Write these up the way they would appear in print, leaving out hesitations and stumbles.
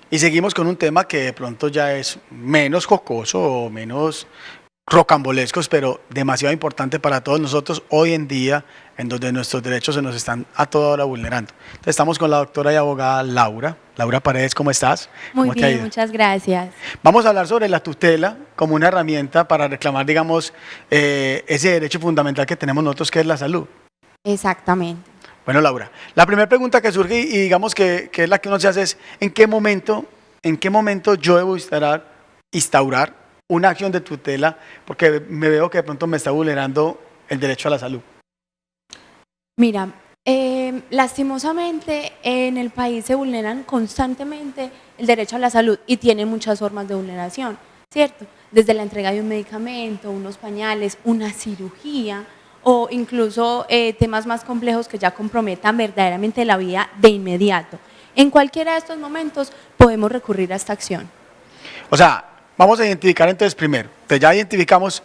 Y seguimos con un tema que de pronto ya es menos jocoso o menos rocambolescos, pero demasiado importante para todos nosotros hoy en día, en donde nuestros derechos se nos están a toda hora vulnerando. Entonces, estamos con la doctora y abogada Laura. Laura Paredes, ¿cómo estás? Muy ¿Cómo te ha bien, ido? muchas gracias. Vamos a hablar sobre la tutela como una herramienta para reclamar, digamos, ese derecho fundamental que tenemos nosotros, que es la salud. Exactamente. Bueno, Laura, la primera pregunta que surge y digamos que es la que uno se hace es, en qué momento yo debo instaurar una acción de tutela porque me veo que de pronto me está vulnerando el derecho a la salud? Mira, lastimosamente en el país se vulneran constantemente el derecho a la salud y tiene muchas formas de vulneración, ¿cierto? Desde la entrega de un medicamento, unos pañales, una cirugía o incluso temas más complejos que ya comprometan verdaderamente la vida de inmediato. En cualquiera de estos momentos podemos recurrir a esta acción. O sea, vamos a identificar entonces primero, entonces ya identificamos,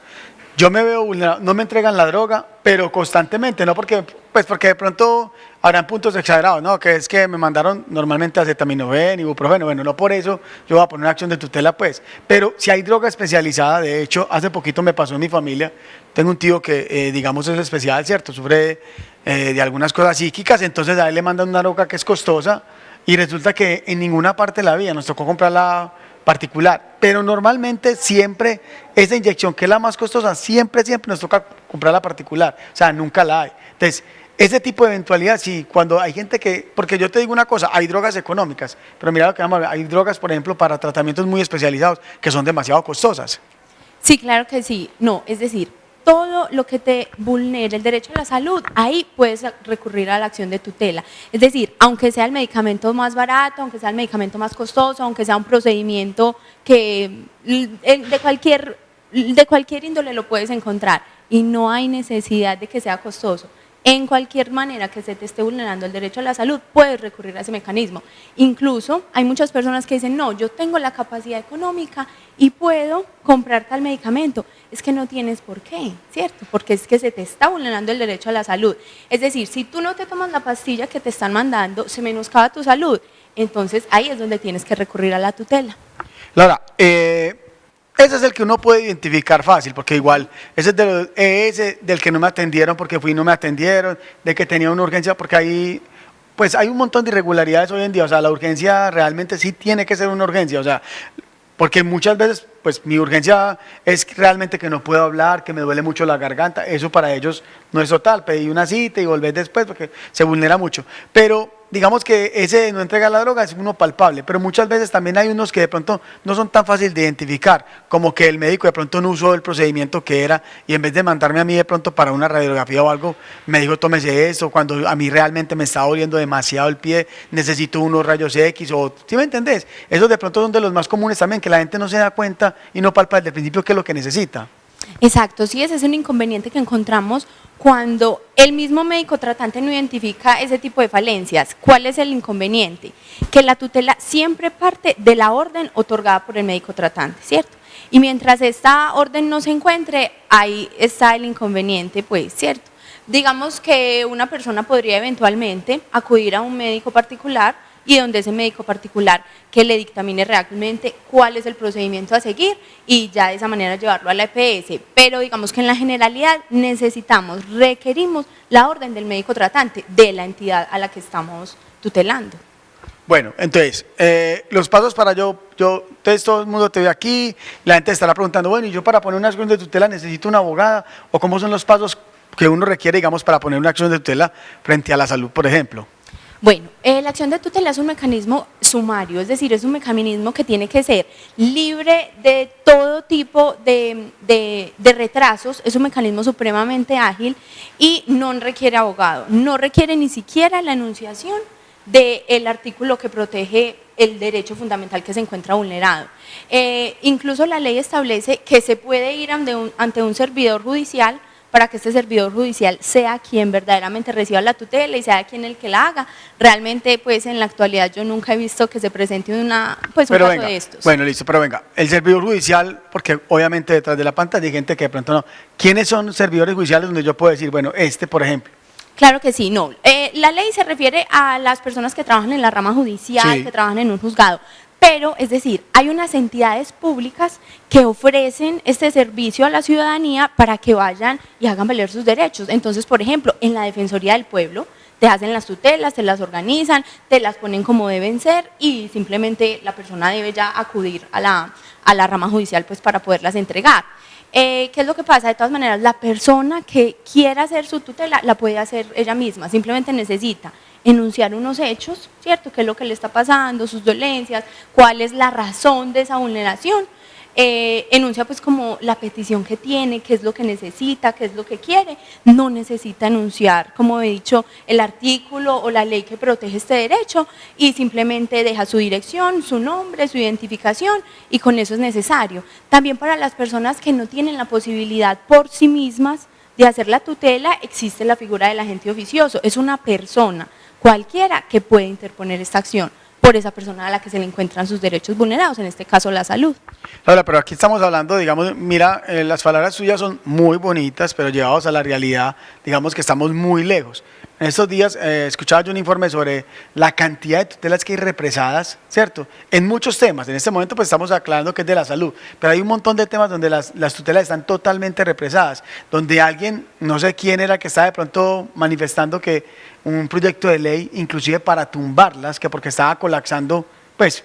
yo me veo vulnerado, no me entregan la droga, pero constantemente, no porque, pues porque de pronto habrán puntos exagerados, ¿no? Que es que me mandaron normalmente acetaminofén, ibuprofeno, bueno, no por eso yo voy a poner una acción de tutela, pues, pero si hay droga especializada, de hecho, hace poquito me pasó en mi familia, tengo un tío que, digamos, es especial, ¿cierto? Sufre de algunas cosas psíquicas, entonces a él le mandan una droga que es costosa y resulta que en ninguna parte de la vida nos tocó comprarla particular, pero normalmente siempre esa inyección que es la más costosa, siempre nos toca comprar la particular, o sea, nunca la hay. Entonces, ese tipo de eventualidad, sí, cuando hay gente que, porque yo te digo una cosa, hay drogas económicas, pero mira lo que vamos a ver, hay drogas, por ejemplo, para tratamientos muy especializados que son demasiado costosas. Sí, claro que sí. No, es decir, todo lo que te vulnere el derecho a la salud, ahí puedes recurrir a la acción de tutela. Es decir, aunque sea el medicamento más barato, aunque sea el medicamento más costoso, aunque sea un procedimiento que de cualquier índole lo puedes encontrar y no hay necesidad de que sea costoso. En cualquier manera que se te esté vulnerando el derecho a la salud, puedes recurrir a ese mecanismo. Incluso hay muchas personas que dicen, no, yo tengo la capacidad económica y puedo comprar tal medicamento. Es que no tienes por qué, ¿cierto? Porque es que se te está vulnerando el derecho a la salud. Es decir, si tú no te tomas la pastilla que te están mandando, se menoscaba tu salud. Entonces ahí es donde tienes que recurrir a la tutela. Laura, ese es el que uno puede identificar fácil, porque igual, ese del que no me atendieron porque fui y no me atendieron, de que tenía una urgencia, porque ahí, pues hay un montón de irregularidades hoy en día, o sea, la urgencia realmente sí tiene que ser una urgencia, o sea, porque muchas veces, pues mi urgencia es realmente que no puedo hablar, que me duele mucho la garganta, eso para ellos no es total, pedí una cita y volver después porque se vulnera mucho, pero digamos que ese de no entregar la droga es uno palpable, pero muchas veces también hay unos que de pronto no son tan fáciles de identificar, como que el médico de pronto no usó el procedimiento que era y en vez de mandarme a mí de pronto para una radiografía o algo, me dijo tómese esto, cuando a mí realmente me estaba doliendo demasiado el pie, necesito unos rayos X o, ¿sí me entendés? Esos de pronto son de los más comunes también, que la gente no se da cuenta y no palpa desde el principio qué es lo que necesita. Exacto, sí, ese es un inconveniente que encontramos cuando el mismo médico tratante no identifica ese tipo de falencias. ¿Cuál es el inconveniente? Que la tutela siempre parte de la orden otorgada por el médico tratante, ¿cierto? Y mientras esta orden no se encuentre, ahí está el inconveniente, pues, ¿cierto? Digamos que una persona podría eventualmente acudir a un médico particular y donde ese médico particular que le dictamine realmente cuál es el procedimiento a seguir y ya de esa manera llevarlo a la EPS. Pero digamos que en la generalidad requerimos la orden del médico tratante de la entidad a la que estamos tutelando. Bueno, entonces, los pasos para entonces todo el mundo te ve aquí, la gente estará preguntando, bueno, y yo para poner una acción de tutela necesito una abogada, o cómo son los pasos que uno requiere, digamos, para poner una acción de tutela frente a la salud, por ejemplo. Bueno, la acción de tutela es un mecanismo sumario, es decir, es un mecanismo que tiene que ser libre de todo tipo de retrasos, es un mecanismo supremamente ágil y no requiere abogado, no requiere ni siquiera la enunciación del artículo que protege el derecho fundamental que se encuentra vulnerado. Incluso la ley establece que se puede ir ante un servidor judicial para que este servidor judicial sea quien verdaderamente reciba la tutela y sea quien el que la haga. Realmente, pues en la actualidad yo nunca he visto que se presente un caso de estos. Bueno, listo, pero venga, el servidor judicial, porque obviamente detrás de la pantalla hay gente que de pronto no. ¿Quiénes son servidores judiciales donde yo puedo decir, bueno, por ejemplo? Claro que sí, no. La ley se refiere a las personas que trabajan en la rama judicial, sí, que trabajan en un juzgado. Pero, es decir, hay unas entidades públicas que ofrecen este servicio a la ciudadanía para que vayan y hagan valer sus derechos. Entonces, por ejemplo, en la Defensoría del Pueblo, te hacen las tutelas, te las organizan, te las ponen como deben ser y simplemente la persona debe ya acudir a la rama judicial pues para poderlas entregar. ¿Qué es lo que pasa? De todas maneras, la persona que quiera hacer su tutela la puede hacer ella misma, simplemente necesita enunciar unos hechos, ¿cierto? ¿Qué es lo que le está pasando, sus dolencias, cuál es la razón de esa vulneración? Enuncia pues como la petición que tiene, qué es lo que necesita, qué es lo que quiere. No necesita enunciar, como he dicho, el artículo o la ley que protege este derecho y simplemente deja su dirección, su nombre, su identificación y con eso es necesario. También para las personas que no tienen la posibilidad por sí mismas de hacer la tutela, existe la figura del agente oficioso. Es una persona cualquiera que puede interponer esta acción por esa persona a la que se le encuentran sus derechos vulnerados, en este caso la salud. Laura, pero aquí estamos hablando, digamos, mira, las palabras suyas son muy bonitas, pero llevados a la realidad, digamos que estamos muy lejos. En estos días escuchaba yo un informe sobre la cantidad de tutelas que hay represadas, ¿cierto? En muchos temas, en este momento pues estamos aclarando que es de la salud, pero hay un montón de temas donde las tutelas están totalmente represadas, donde alguien, no sé quién era que estaba de pronto manifestando que un proyecto de ley, inclusive para tumbarlas, que porque estaba colapsando, pues,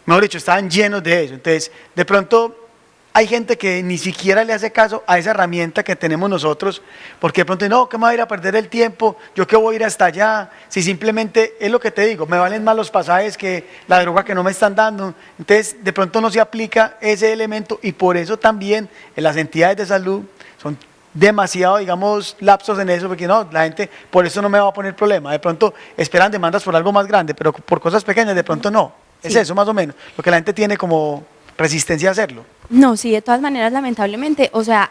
mejor dicho, estaban llenos de eso. Entonces, de pronto hay gente que ni siquiera le hace caso a esa herramienta que tenemos nosotros, porque de pronto, no, ¿qué me voy a ir a perder el tiempo? ¿Yo qué voy a ir hasta allá? Si simplemente, es lo que te digo, me valen más los pasajes que la droga que no me están dando. Entonces, de pronto no se aplica ese elemento y por eso también en las entidades de salud son demasiado, digamos, lapsos en eso, porque no, la gente por eso no me va a poner problema. De pronto esperan demandas por algo más grande, pero por cosas pequeñas de pronto no. Es Sí. eso más o menos, lo que la gente tiene como resistencia a hacerlo. No, sí, de todas maneras, lamentablemente, o sea,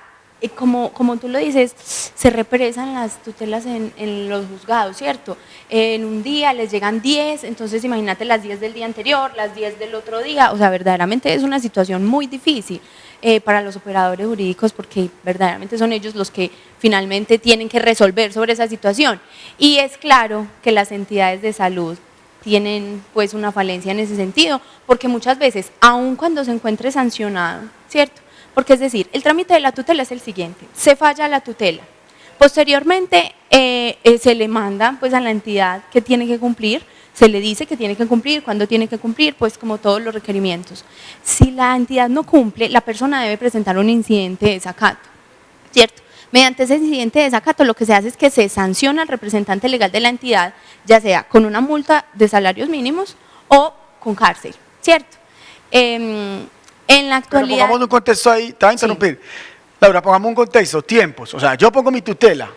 como tú lo dices, se represan las tutelas en los juzgados, ¿cierto? En un día les llegan 10, entonces imagínate las 10 del día anterior, las 10 del otro día, o sea, verdaderamente es una situación muy difícil para los operadores jurídicos porque verdaderamente son ellos los que finalmente tienen que resolver sobre esa situación. Y es claro que las entidades de salud tienen pues una falencia en ese sentido, porque muchas veces, aun cuando se encuentre sancionado, ¿cierto? Porque es decir, el trámite de la tutela es el siguiente, se falla la tutela, posteriormente se le manda pues a la entidad que tiene que cumplir, se le dice que tiene que cumplir, cuándo tiene que cumplir, pues como todos los requerimientos. Si la entidad no cumple, la persona debe presentar un incidente de desacato, ¿cierto? Mediante ese incidente de desacato lo que se hace es que se sanciona al representante legal de la entidad, ya sea con una multa de salarios mínimos o con cárcel, ¿cierto? En la actualidad… Pero pongamos un contexto ahí, te voy a interrumpir. Sí. Laura, pongamos un contexto, tiempos, o sea, yo pongo mi tutela,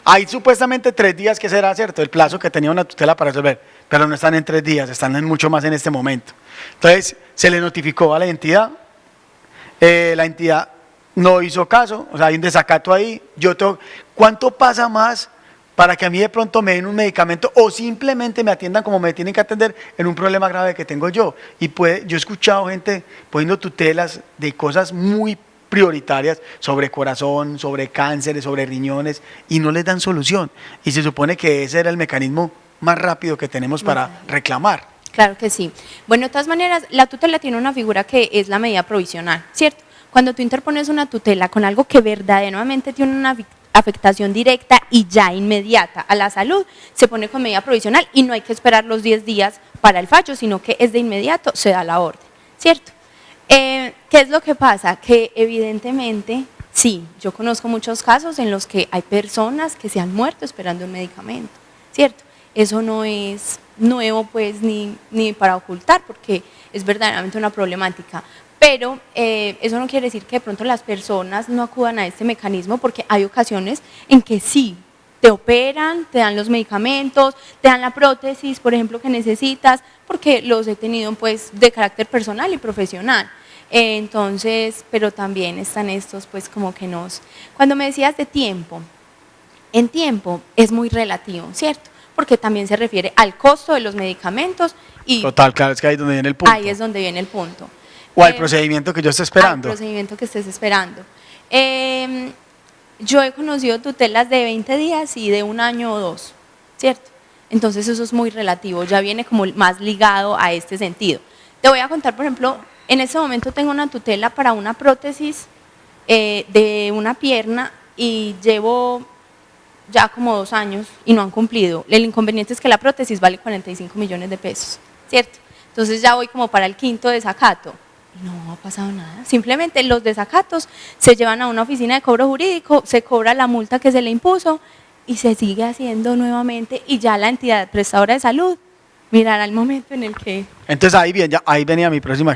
hay supuestamente 3 días que será, ¿cierto? El plazo que tenía una tutela para resolver, pero no están en 3 días, están en mucho más en este momento. Entonces, se le notificó a la entidad no hizo caso, o sea, hay un desacato ahí, ¿cuánto pasa más para que a mí de pronto me den un medicamento o simplemente me atiendan como me tienen que atender en un problema grave que tengo yo? Y yo he escuchado gente poniendo tutelas de cosas muy prioritarias sobre corazón, sobre cánceres, sobre riñones y no les dan solución. Y se supone que ese era el mecanismo más rápido que tenemos para reclamar. Claro que sí. Bueno, de todas maneras, la tutela tiene una figura que es la medida provisional, ¿cierto? Cuando tú interpones una tutela con algo que verdaderamente tiene una afectación directa y ya inmediata a la salud, se pone con medida provisional y no hay que esperar los 10 días para el fallo, sino que es de inmediato, se da la orden, ¿cierto? ¿Qué es lo que pasa? Que evidentemente, sí, yo conozco muchos casos en los que hay personas que se han muerto esperando un medicamento, ¿cierto? Eso no es nuevo pues ni para ocultar porque es verdaderamente una problemática. Pero eso no quiere decir que de pronto las personas no acudan a este mecanismo porque hay ocasiones en que sí, te operan, te dan los medicamentos, te dan la prótesis, por ejemplo, que necesitas, porque los he tenido pues de carácter personal y profesional. Entonces, pero también están estos pues como que Cuando me decías de tiempo, en tiempo es muy relativo, ¿cierto? Porque también se refiere al costo de los medicamentos y… Total, claro, es que ahí es donde viene el punto. Ahí es donde viene el punto. O al procedimiento que yo esté esperando. Al procedimiento que estés esperando. Yo he conocido tutelas de 20 días y de 1 año o 2, ¿cierto? Entonces eso es muy relativo, ya viene como más ligado a este sentido. te voy a contar, por ejemplo, en este momento tengo una tutela para una prótesis de una pierna y llevo ya como 2 años y no han cumplido. El inconveniente es que la prótesis vale 45 millones de pesos, ¿cierto? Entonces ya voy como para el 5.º desacato y no ha pasado nada. Simplemente los desacatos se llevan a una oficina de cobro jurídico, se cobra la multa que se le impuso y se sigue haciendo nuevamente y ya la entidad prestadora de salud mirará el momento en el que... Entonces ahí venía mi próxima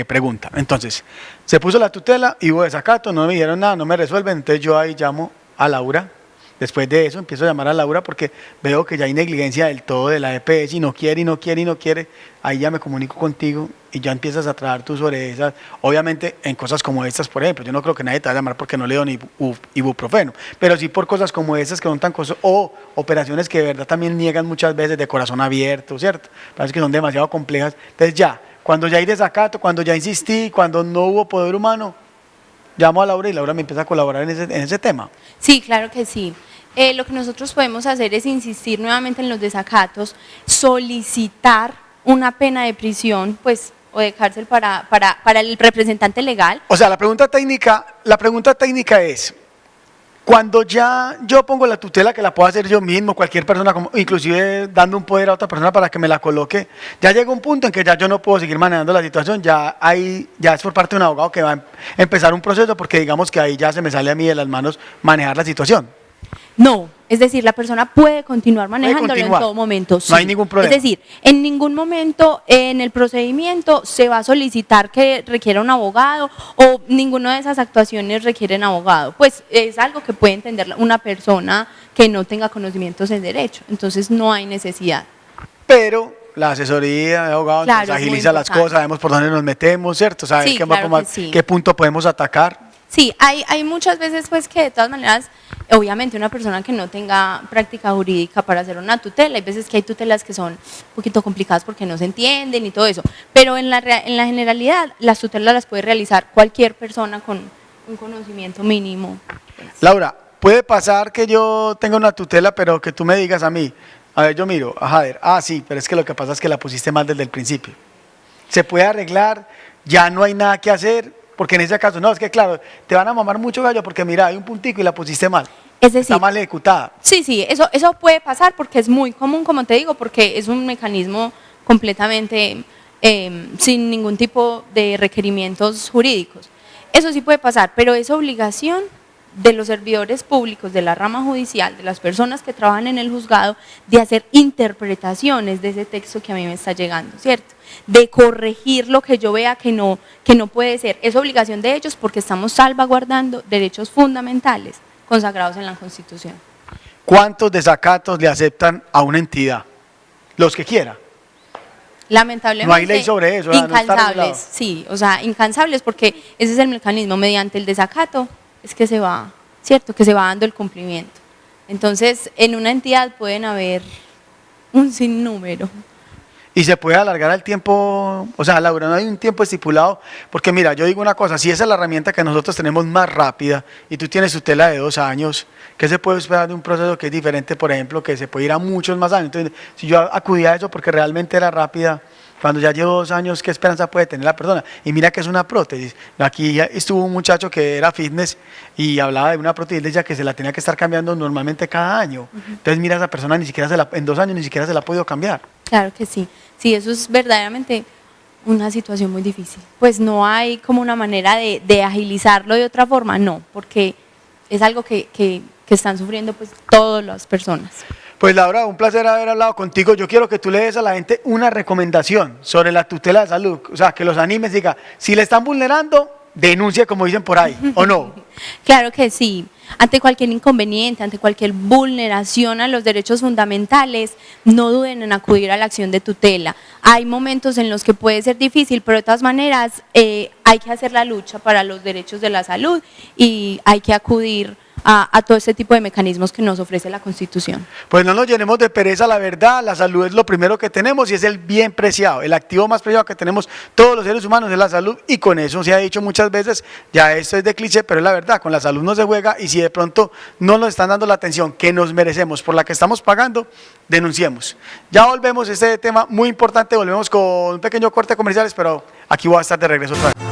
pregunta. Entonces, se puso la tutela y hubo desacato, no me dijeron nada, no me resuelven, entonces yo ahí llamo a Laura. Después de eso empiezo a llamar a Laura porque veo que ya hay negligencia del todo de la EPS y no quiere, y no quiere, y no quiere. Ahí ya me comunico contigo y ya empiezas a trabajar tú sobre esas. Obviamente en cosas como estas, por ejemplo, yo no creo que nadie te va a llamar porque no leo ni ibuprofeno, pero sí por cosas como esas que son tan costosas o operaciones que de verdad también niegan muchas veces de corazón abierto, ¿cierto? Parece que son demasiado complejas. Entonces ya, cuando ya hay desacato, cuando ya insistí, cuando no hubo poder humano, llamo a Laura y Laura me empieza a colaborar en ese tema. Sí, claro que sí. Lo que nosotros podemos hacer es insistir nuevamente en los desacatos, solicitar una pena de prisión, pues, o de cárcel para el representante legal. O sea, la pregunta técnica es, cuando ya yo pongo la tutela, que la puedo hacer yo mismo, cualquier persona, inclusive dando un poder a otra persona para que me la coloque, ya llega un punto en que ya yo no puedo seguir manejando la situación, ya es por parte de un abogado que va a empezar un proceso, porque digamos que ahí ya se me sale a mí de las manos manejar la situación. No, es decir, la persona puede continuar manejándolo en todo momento. Sí. No hay ningún problema. Es decir, en ningún momento en el procedimiento se va a solicitar que requiera un abogado o ninguna de esas actuaciones requieren abogado. Pues es algo que puede entender una persona que no tenga conocimientos en derecho. Entonces no hay necesidad. Pero la asesoría de abogados claro, agiliza las cosas, sabemos por dónde nos metemos, ¿cierto? Saber sí, claro sí. qué punto podemos atacar. Sí, hay muchas veces pues que de todas maneras, obviamente una persona que no tenga práctica jurídica para hacer una tutela, hay veces que hay tutelas que son un poquito complicadas porque no se entienden y todo eso, pero en la generalidad las tutelas las puede realizar cualquier persona con un conocimiento mínimo. Pues. Laura, puede pasar que yo tenga una tutela, pero que tú me digas a mí, a ver, yo miro, sí, pero es que lo que pasa es que la pusiste mal desde el principio. Se puede arreglar, ya no hay nada que hacer. Porque en ese caso, no, es que claro, te van a mamar mucho gallo porque mira, hay un puntico y la pusiste mal. Es decir, está mal ejecutada. Sí, eso puede pasar porque es muy común, como te digo, porque es un mecanismo completamente sin ningún tipo de requerimientos jurídicos. Eso sí puede pasar, pero es obligación de los servidores públicos de la rama judicial, de las personas que trabajan en el juzgado, de hacer interpretaciones de ese texto que a mí me está llegando, ¿cierto? De corregir lo que yo vea que no puede ser. Es obligación de ellos porque estamos salvaguardando derechos fundamentales consagrados en la Constitución. ¿Cuántos desacatos le aceptan a una entidad? Los que quiera. Lamentablemente. No hay ley sobre eso. Incansables, sí, o sea, incansables porque ese es el mecanismo, mediante el desacato es que se va, ¿cierto? Que se va dando el cumplimiento. Entonces, en una entidad pueden haber un sinnúmero. Y se puede alargar el tiempo, o sea, Laura, no hay un tiempo estipulado, porque mira, yo digo una cosa, si esa es la herramienta que nosotros tenemos más rápida y tú tienes tutela de 2 años, ¿qué se puede esperar de un proceso que es diferente, por ejemplo, que se puede ir a muchos más años? Entonces, si yo acudía a eso porque realmente era rápida, cuando ya llevo 2 años, ¿qué esperanza puede tener la persona? Y mira que es una prótesis. Aquí ya estuvo un muchacho que era fitness y hablaba de una prótesis de ella que se la tenía que estar cambiando normalmente cada año. Entonces mira, esa persona ni siquiera en 2 años ni siquiera se la ha podido cambiar. Claro que sí. Sí, eso es verdaderamente una situación muy difícil. Pues no hay como una manera de agilizarlo de otra forma, no, porque es algo que están sufriendo pues todas las personas. Pues Laura, un placer haber hablado contigo. Yo quiero que tú le des a la gente una recomendación sobre la tutela de salud, o sea, que los animes, diga, si le están vulnerando, denuncie como dicen por ahí, ¿o no? Claro que sí. Ante cualquier inconveniente, ante cualquier vulneración a los derechos fundamentales, no duden en acudir a la acción de tutela. Hay momentos en los que puede ser difícil, pero de todas maneras hay que hacer la lucha para los derechos de la salud y hay que acudir a todo este tipo de mecanismos que nos ofrece la Constitución. Pues no nos llenemos de pereza, la verdad, la salud es lo primero que tenemos y es el bien preciado, el activo más preciado que tenemos todos los seres humanos es la salud y con eso se ha dicho muchas veces, ya esto es de cliché, pero es la verdad, con la salud no se juega y si de pronto no nos están dando la atención que nos merecemos por la que estamos pagando, denunciemos. Ya volvemos, este tema muy importante, volvemos con un pequeño corte de comerciales, pero aquí voy a estar de regreso otra vez.